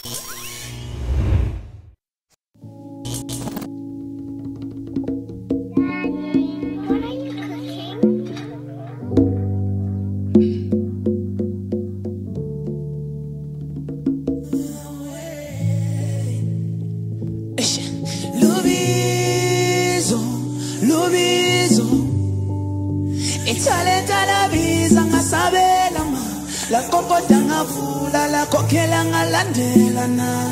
Italenta la visa ngasabela ma la kokota ngavula la kokela ngalandela na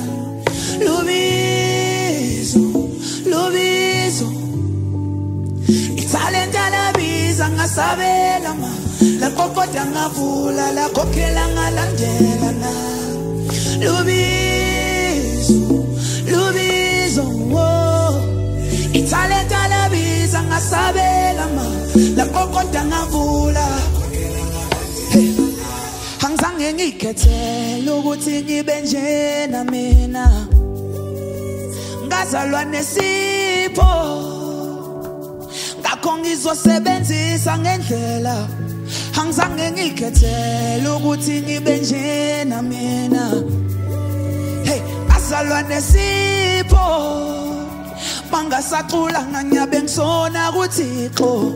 Lubizo Italenta la visa ngasabela ma la kokota ngavula la kokela ngalandela na Lubizo oh. Italenta la visa ngasabela ma la kokota ngavula Angizange ngikhethe ukuthi ngibe njena mina ngazalwa nesipho ngakho ngizosebenzisa ngendlela Angizange ngikhethe ukuthi ngibe njena mina ngazalwa nesipho mangasacula nganyabe ngisona kuThixo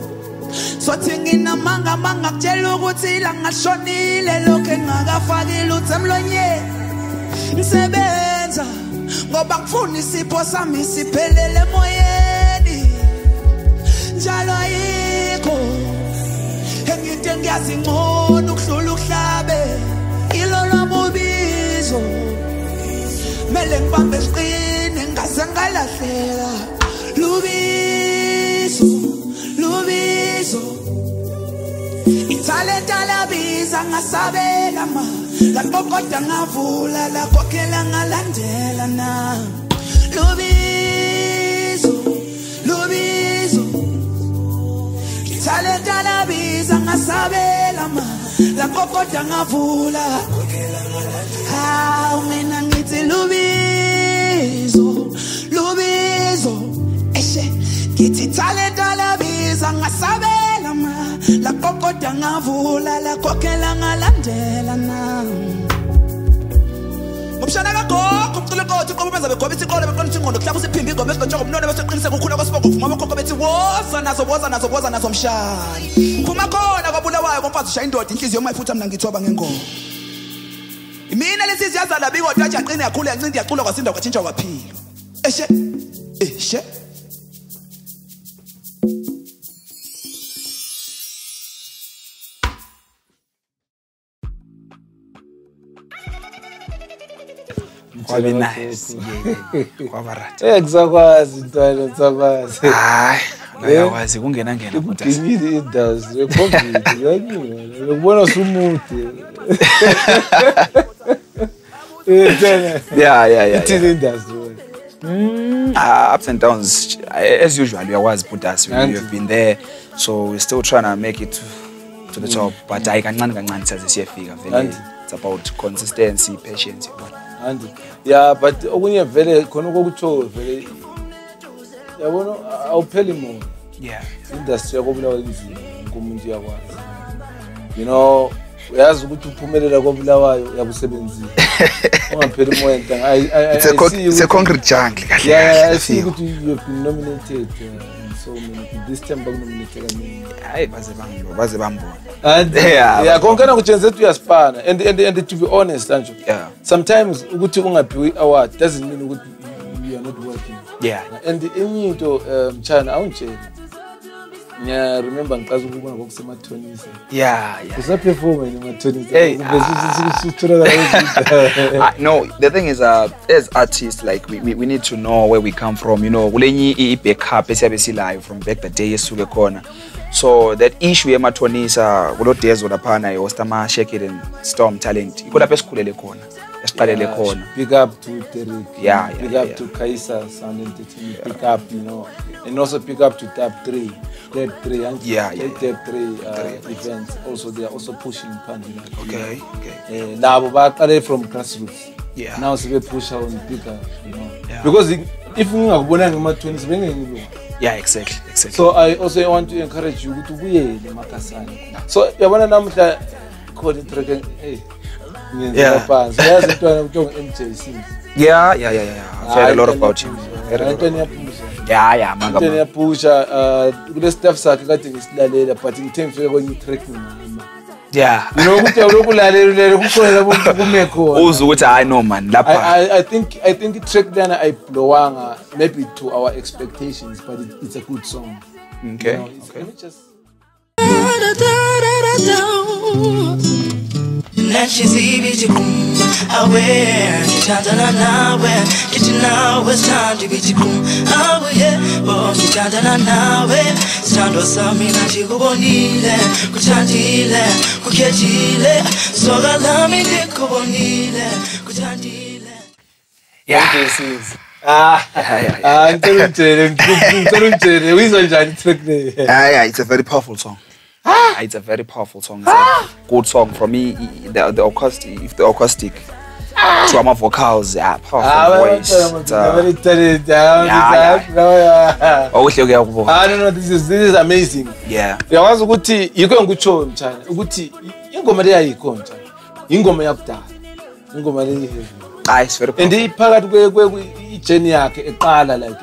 Sothi nginamanga kutshela ukuthi la ngashonile lokho engakafakile uthe emlonyeni ngisebenza ngoba ngifuna isipho sami siphelele emoyeni njalo ayikho enginte ngiyazi ngcono ukudlula uhlabe ilo lwamubizo mele ngibambe isiqine ngaze ngalahleka Lubizo Italenta la visa ngasabela ma la kokota ngavula la kokela ngalandela na Lubizo Italenta la visa ngasabela ma la kokota ngavula ha mina ngithi Lubizo Kithi talenta la visa ngasabela ma la kokota ngavula la kokela ngalandela na Umshana kagogo umculo kodwa qoba benza begoba isikole beqonisa ingqondo kuhlaba usiphimba ingoma esiqontsha ngomnono bese uqiniseka ukukhula kwesibongo ngoba khokho bethi woza nazo mshaya phuma khona kwabulawayo komfazi ushaya indoda inhliziyo mayifutha mina ngithoba ngengoma Imina lesizwe yazala biko taja aqine yakhula yancindi yaqula kwasinda kwatshintsha kwaphilo eshe Kwabe nice. Kwabarat. Ngizakwazi intwana ngizakwazi. Hayi, ngiyakwazi kungena kodwa. Ngiyini industry COVID yakini. Ngibona usumude. Yeah. It is industry. Ups and downs as usual uyakwazi but us we have been there so we're still trying to make it to the top but hayi kancane size siyefika vele it's about consistency patience and yeah but okunye vele khona kokutho vele yabona awupheli mo yeah industry yakobulawa inzima ngomuntu yakwazi you know uyazi ukuthi uphumelela kobulawayo yakusebenzisa ungapheli moya it's a concrete jungle kahle yeah I see ukuthi you have been nominated so this time bakunominated kamini hayi baze bambona and yeah konkana kuchenze tu yaspana and to be honest Anjo yeah sometimes ukuthi ungaphiwe award doesn't mean ukuthi you are not working yeah and into China awuntshela yeah remember ngiqhaza ukubona ngokusemathonisa yeah usaperform emathonisa hey no the thing is as artists like we need to know where we come from you know kulenye i-backup esiyabe silayo from back the day esuke khona so that issue emathonisa kulo dezo laphana yostama Shake It and Storm Talent ikolapha esikhulele khona esiqalele khona big up to Derek yeah big up to Kaisa Sound Entertainment big up you know and also pick up to Tab 3 Tab 3 and Tab 3 events also they are also pushing Pandina okay labo baqale from grassroots yeah now sibe push on bigger you know because if ungakubona ngema-20s bengengilo yeah exactly so I also want to encourage you ukuthi ubuyele emakasana so yabona namuhla khona track hey Yeah. MJ. Yeah. I've heard a lot about him. Yeah, manga. Kule stuff sakhe kade ngisilalela but ngithe ngifike kwenye track mina. Yeah. You know ukuthi awulokulalela kukhona umuntu kumekho. Uza ukuthi hayi no man lapha. I think track lana ayiblowanga maybe to our expectations but it's a good song. Okay. You know, Okay. Let me just aware, Chantana nawe, now it's time to be chikum. Oh yeah, oh Chantana nawe, Sando Samina Chigobonile, Kuchandile, Kukechile, Sogalami Nicobonile, Kuchandile. Yeah. this is. Yeah, it's a very powerful song. It's a very powerful song. It's a good song for me. The acoustic, drama vocals, powerful voice. It's no, this is amazing. Yeah. Yawazi ukuthi yiko ngikutsho mthana ukuthi ingoma le yayikho mthana. Ingoma yakudala. Ingoma le heavy. It's very And powerful. iphakathi kwe journey yakhe eqala like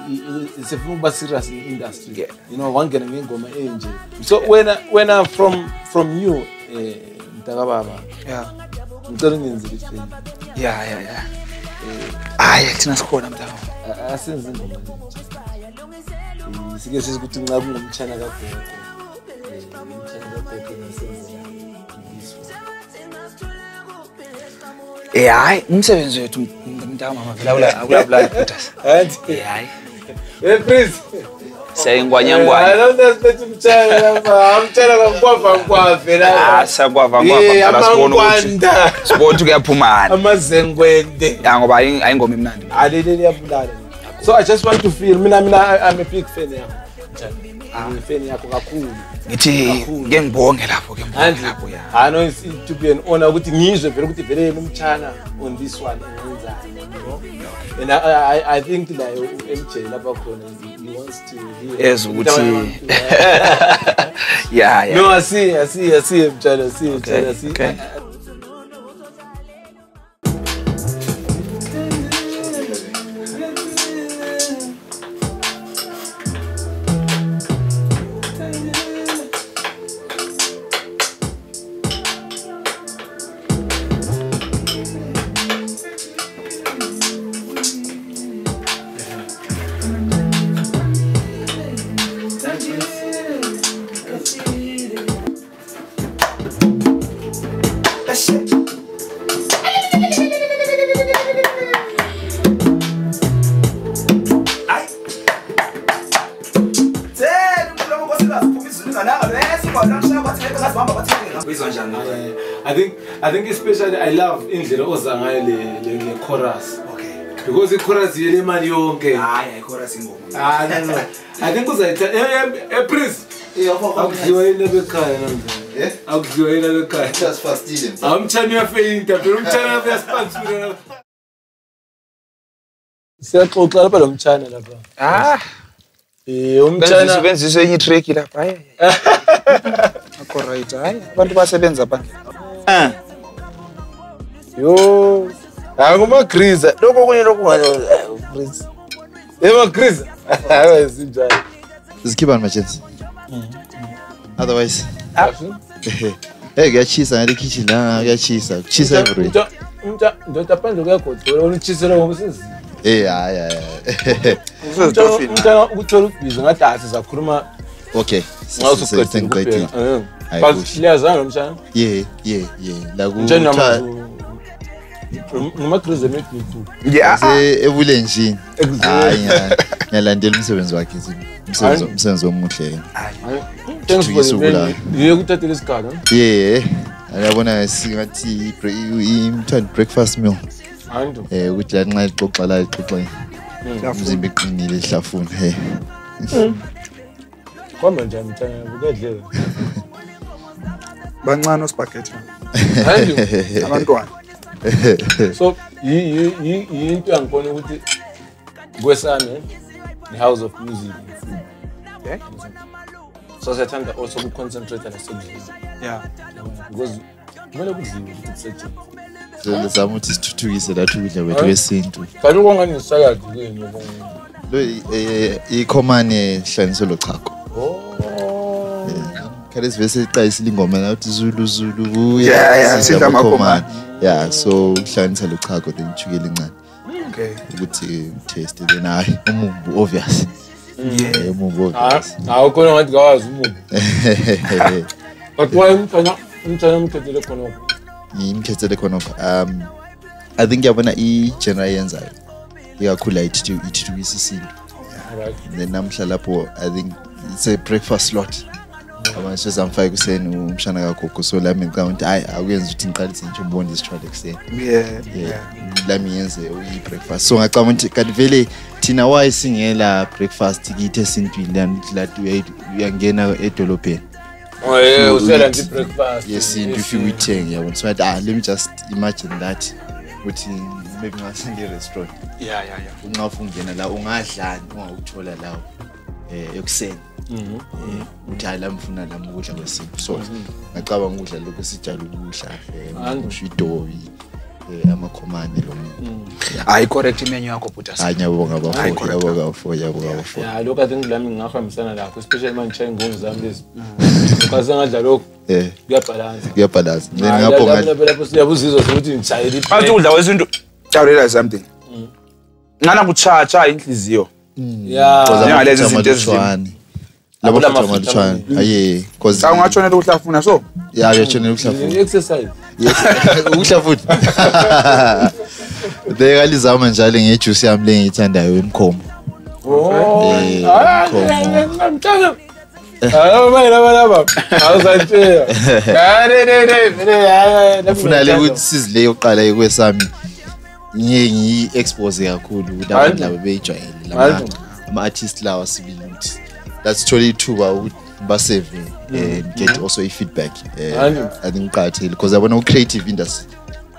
isefuna ukuba serious in industry. Yeah. You know wangena ngengoma enje. So when I'm from you mntaka baba. Yeah. Ngicela ngenze ifeni. Yeah. Thina sikhona mntaka. Asenze ingoma enje. Sike sikuthi nxa kungumtshana kaGogo. Umtshana kaGogo nasenze. Umsebenzi wethu mntaka mama vela akulabula kuthasa. Hayi. Hey please. Sayingwanyangwanya. I don't expect umtshana lapha. Umtshana kaMkwava la. Sakwava phela sibona ukuthi sibona kuyaphumana. Amazengwende. Ngoba ayingoma imnandi. Alele liyabulala. So I just want to feel mina I'm a big fan yakho. I'm a fan yakho kakhulu. Ngithi ngeke ngibonge lapho ke ngibonge lapho ya. I know it's to be an honor ukuthi ngizwe vele ukuthi vele umtshana on this one ngenzani, you know. And I think like MJ lapha khona he wants to hear. Yes ukuthi. Yeah. No, I see mtshana, I see. Okay. I think especially I love indlela oza ngayo le chorus. Okay. Because the chorus yele mali yonke. Hayi chorus ingoma. No. I think uzayitha Prince. Akudliwa yena bekhaya namhlanje. Yeah? Akudliwa yena bekhaya. Just fastile. Amtshani uyafeyinta, phela umtshana uyasponsora. Siyaxoxa lapha lo mtshana lapha. Umtshana Usebenzisa enye track lapha. Hayi. Akho right. Hayi abantu basebenza pha. Yo. Ngoma Griza. Lokho kunye lokho Prince. Ema Griza. Hayi sinjani. Zikhipha machance. Otherwise. Hey, kuyachisa ngale kitchen la kuyachisa. Kuchisa everywhere. Ndoda phandle kuyagodola unichisela ngoba sinzima. Hayi. Umntana ukuthola ubhizi ngathi asizakhuluma. Okay. Ngawusuqedile. But liyazana lo mtshana? Yeah. La ku Mtshana namanje. Ngoma Griza medu. Yeah. Ebulenjini. Hayi ngiyalandela umsebenzi wakhe umsebenzi omuhle. Thanks for the venue. Yiye kuthathela isikhathi. Yeah. Ayabona singathi imthanda breakfast meal. Andu. Ukuthi la nxa ixoxa la ixoxa. Umzimba eqinile ehlafuna. Kwamba njani mtshana ukadlela? Bancane spaghetti. Andu. Abantwana. So into yangibona ukuthi kwesami the house of music. Okay. So siyathanda also to concentrate on the subject. Yeah. Because kumele kudliwe ukuthi kusetshenziswe. lezama ukuthi sithuthukise lathi ukudla kwethu kwesintu. Kanti ukongani salad kuyini Lo ikhomane hlanise lo chako. Kale sivese iqayisa lingoma nathi Zulu Yeah, sidla amakhomane. Yeah, so hlanisa lo chako then chukela incane. Okay. Ukuthi taste then hayi umumbu obvious. Yeah, umumbu obvious. Khona ngathi kawazi umumbu. Kodwa umntwana umkhethele khona. Ngimkhethele khona. I think yabona i-genre yenzayo. Ikakhulu ithuthukisa isintu. Right. Then namhla lapho I think it's a breakfast slot. Abanye sezamfaka kuseni umshana kagogo so lami ngicabanga hayi akuyenza ukuthi ngiqalise nje umbonde isitshwala kuseni. Yeah. Lami yenze i-breakfast. So ngicabanga ukuthi kanti vele thina why singela breakfast kithi esintwini lathi uyangena edolobheni. Oh yeah, usela nje breakfast. Yes, if you eating yabona. So let me just imagine that ukuthi maybe ngasenge restaurant. Yeah. Ungafungena la ungadlani ungawuthola lawo ekuseni. Uthi hayi lamfuna lami ukudla kwesintu. So ngicabanga ukudla lokho sijala ukudla ushidobi amakhomane lo. Hayi correct menu yakho Buddha. Hayi ngiyabonga bafowethu yabonga. Yeah, lokho I think lami ngahambisana lakho especially manje ngizonke zami lezi. Ukase ngadla lokho. Kuyabalance. Mina ngiyabonga. Lapho siyabuzizwa ukuthi ngijayele Bathi udla wesintu. Tawulela something. Ngana kuchacha inhliziyo. Yeah. Ngalezi izinto ezifana. Labo mafutha aye cause awungatshonela ukuhlafuna so yeah uyatshonela ukuhlafuna exercise ukuhlafuna Bekalizama njalo ngejuice yami lengiyithandayo emkhomo ngimthatha laba awuzatshela ufuna le ukuthi sizile yokuqala ekwesami ngiyi-expose kakhulu ukuthi abantu labo beyijwayele ama artists lawa sibili ukuthi that's totally true about basave and get also a feedback. I think because I want to creative industry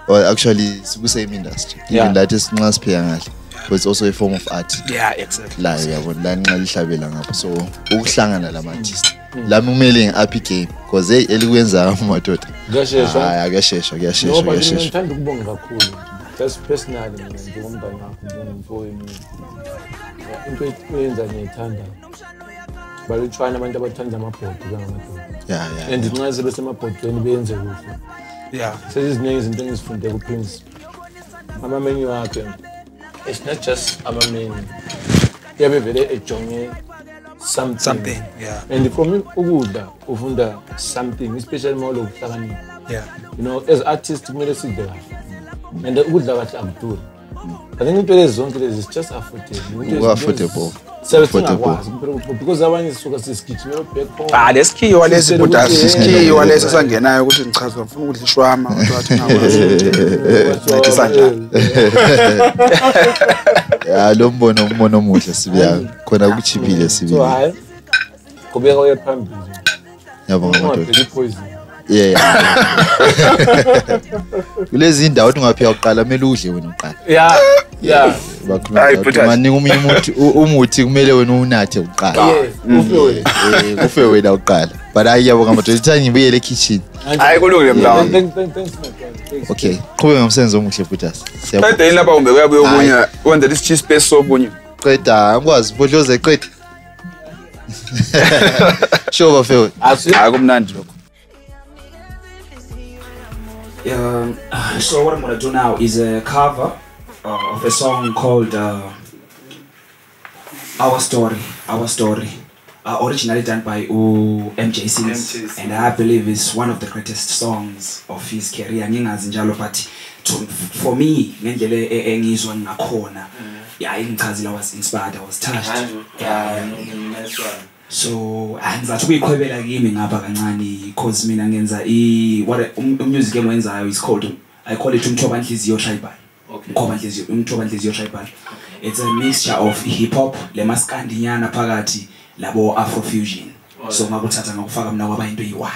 or actually the same industry. Even that is not ngahle, but it's also a form of art. Yeah, exactly. La yabona la nqalihlabela ngapha so ukuhlangana lama artists. La kumele ngi-up game because elikwenza amadoda. Kuyashesha. Ngithanda ukubonga kakhulu. Just personally ngomntwana wakho into eyenza ngiyithanda. Balutshwana abantu abathanda amabhodi Yeah. And nxa sebesemabhodweni benze kuhle. Yeah. Seziningi izinto engizifunde kuPrince. Ama-menu wakhe it's not just ama-menu. Yabe vele ejonge something. Yeah. And from ukudla ufunda something especially uma lokuhlakanipha. Yeah. You know, as artists kumele sidle kahle. And ukudla kahle akuduri. I think into lezi zonke lezi is just affordable. Because abanye sisuka sisigijimela back home. Lesikhiwa lesi Buddha isikhiwa lesi sangenayo ukuthi ngichaza ngifuna ukudla ishwama wathi ngakwazi sanjani. Yeah, lo mbono omuhle sibiya khona kuchipile sibili. So hayi kubeka uye phambili. Yabonga madoda. Poison. Yeah. Kulezi indawo ungaphika uqala kumele udle wena uqala. Yeah. Bakhuluma maningi umuthi kumele wena unathe uqala. Kufe wena uqala. But ayiyabonga madoda ithani ngibuyele kitchen. Hayi kulungile mlawo. Thanks. Okay, qhubeka ngomsebenzi omuhle Buddhas. Qeda yini lapha kumbe kuyabuya okunye wenza this cheese paste sobunye. Qeda angikwazi bodloze qeda. Show bafewe. Hayi kumnandi lokho. So what I'm gonna do now is a cover of a song called Our Story. Originally done by MJ Sings, and I believe it's one of the greatest songs of his career. Ngingazi njalo but for me ngendlela engizwa ngakhona ingichazile, I was inspired, I was touched. So angizathi kuyikhwebela kimi ngapha kancane because mina ngenza music engiyenzayo is called, I call it umthoba inhliziyo tribal. Umthoba inhliziyo tribal. It's a mixture of hip hop lemaskandi nyana phakathi labo Afrofusion. So ngakuthatha ngakufaka mina kwaba into eyi-1.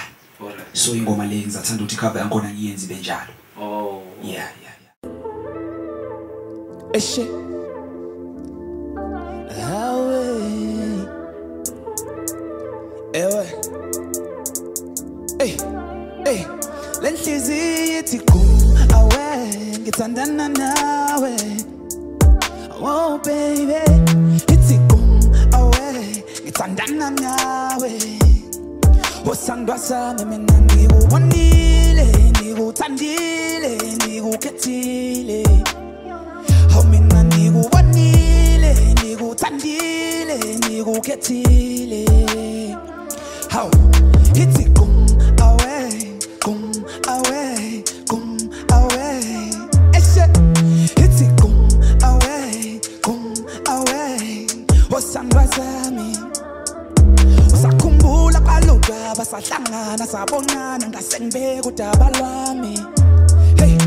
So ingoma le ngizathanda ukuthi cover yakhona ngiyenze benjalo. Yeah. Eshe ewe hey lenhliziyo ithi kum awe ngithandana nawe. Oh baby, ithi kum away, ngithandana nawe. Osandwa sami mina ngikubonile, ngikuthandile, ngikukhethile. Hawu mina ngikubonile, ngikuthandile, ngikukhethile. Hawu ithi kum away, kum away, kum away. Eshe ithi kum away, kum away. Osandwa sami usakhumbula kaloka basahlangana sabonana ngasengibeka udaba lwami. Hey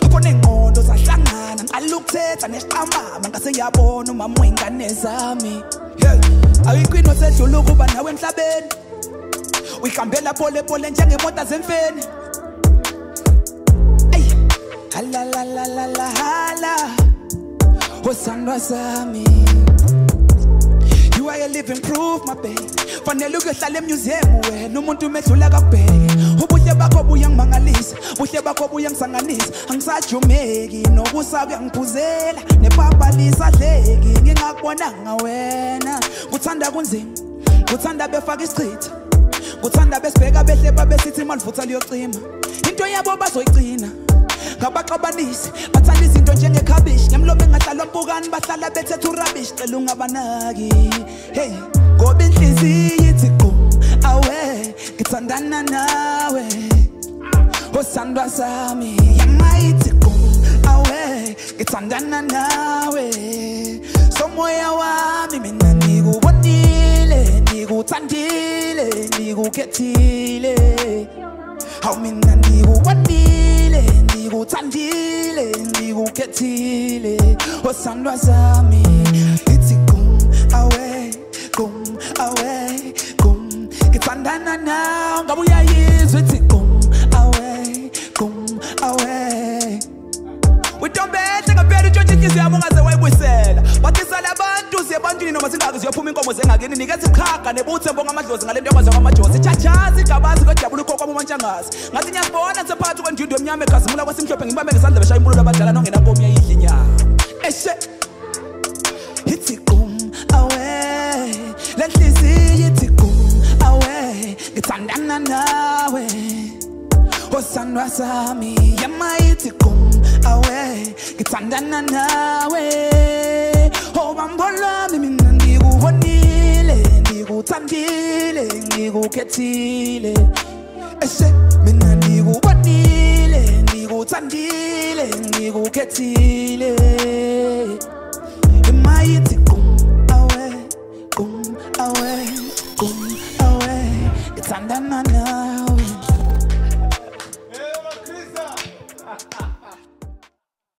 khona ingqondo sahlangana ngalukuthetha nesiqamama ngase ngiyabona umama wengane zami. Hey ayiqino sedlula ukuba nawe emhlabeni uyihambela pole pole njengemota zemfeni. Hey hala la la la la hala osandwa sami. You are a living proof, my baby. Fanele ukuhlala emuseum wena umuntu umedlula kakubheke. Ubuhle bakho buyangimangalisa, ubuhle bakho buyangisanganisa. Angisajumeki nokusa kuyangiphuzela nepapalisa dleki ngingakubonanga wena. Kuthanda kunzima, kuthanda befaka isichitha. Kuthanda besibheka behle babesithi malivutha liyocima. Into yabo bazoyigcina ngabaxabanisi bathanda izinto njengekhabishi ngemlomo engadlalwa mpukani bahlala bethetha urabish cela ungabanaki. Hey ngoba inhliziyo ithi kum awe ngithandana nawe. Osandwa sami yama ithi kum awe ngithandana nawe. Somoya wami mina ngikubonile, ngikuthandile, ngikukhethile. Hawu mina ngikubonile, ngikuthandile, ngikukhethile. Osandwa sami ithi kum away, kum away, kum ngithandana nawe. Ngabe uyayizwa ithi kum away, kum away. Utombethe ngaphela utshontshe inhliziyo yabo ungaze wayibuyisela. Bathisala abantu ziyebantwini noma zingaki ziyophuma inkomo zengakini. Nikeza iqhaga nebuthembo ngamadlozi ngale nto yakwazi ngamajosi. Ijajazi igabazi kodabula ukhokho umantshangazi. Ngathi ngiyasibona sephakathi kwendindo emnyama egazimula kwasimhlophe ngibambe ngesandla beshaya impululo abadala nongenankomo yayidla inyama. Eshe ithi kum away, le nhliziyo ithi kum away ngithandana nawe. Osandwa sami yama ithi kum away ngithandana nawe. Oh bambola mina ngikubonile, ngikuthandile, ngikukhethile. Eshe mina ngikubonile, ngikuthandile, ngikukhethile. Yama ithi kum away, kum away, kum away ngithandana nawe.